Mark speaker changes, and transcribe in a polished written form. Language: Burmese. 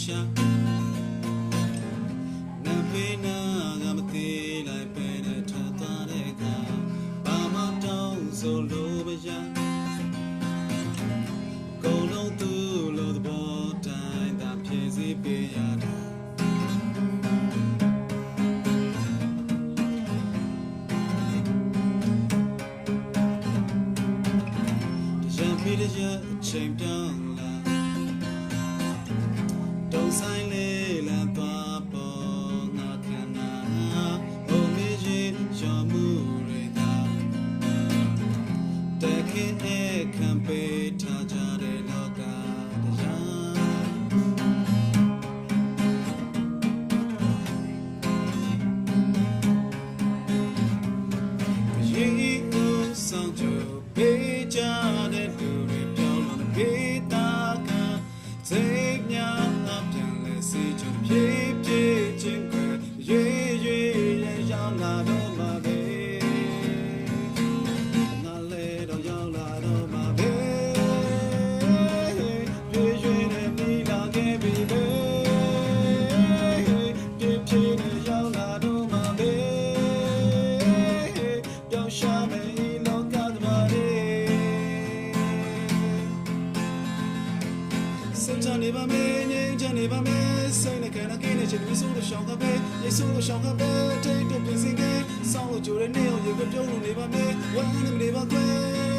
Speaker 1: ရှာနဖေးနာကမသေးလိုက်ပဲနဲ့ထသွားတဲ့အခါဘာမှတောင်းဆိုလို့မရကုန်လုံးသူ့လိုသဘောတိုင်းသာဖြည့်စည်းပေးရတာတရအချိန်ပြောင်းလာတုံးဆိုင်လေးလမ်းသွားပေါ်ငါခန္ဓာဘုံလေးကြီးရော်မှုတွေကတခင်နဲ့ခံပေးထားကြတဲ့လောကတရားရေဦးဆောင်ကြပေးကြတဲ့လူတွေပြောင်းလို့ပြေးတာကစိတ်များအပြန်လဲစီချင်ပြေးပြေးချင်းခွဲရွေရွေရောက်လာတော့မှာပဲငါလဲတော့ရောက်လာတော့မှာပဲရွေရွေနဲ့မိလာခဲ့ပြီပဲပြေးပြေးနဲ့ရောက်လာတော့မှာပဲပြောင်းရှာမယ်စိတ်ချနေပါမယ်ငြိမ်းချမ်းနေပါမယ်စိတ်နဲ့ကံနဲ့ကင်းနဲ့ချစ်ပြီးဆိုလို့ရှောင်းကပဲရေဆိုလို့ရှောင်းကပဲထိတ်တော့ပြင်စင်ကဲဆောင်းလို့ကြိုးတဲ့နေအောင်ရေပြုံးလို့နေပါမယ်ဝမ်းနေပါကွယ်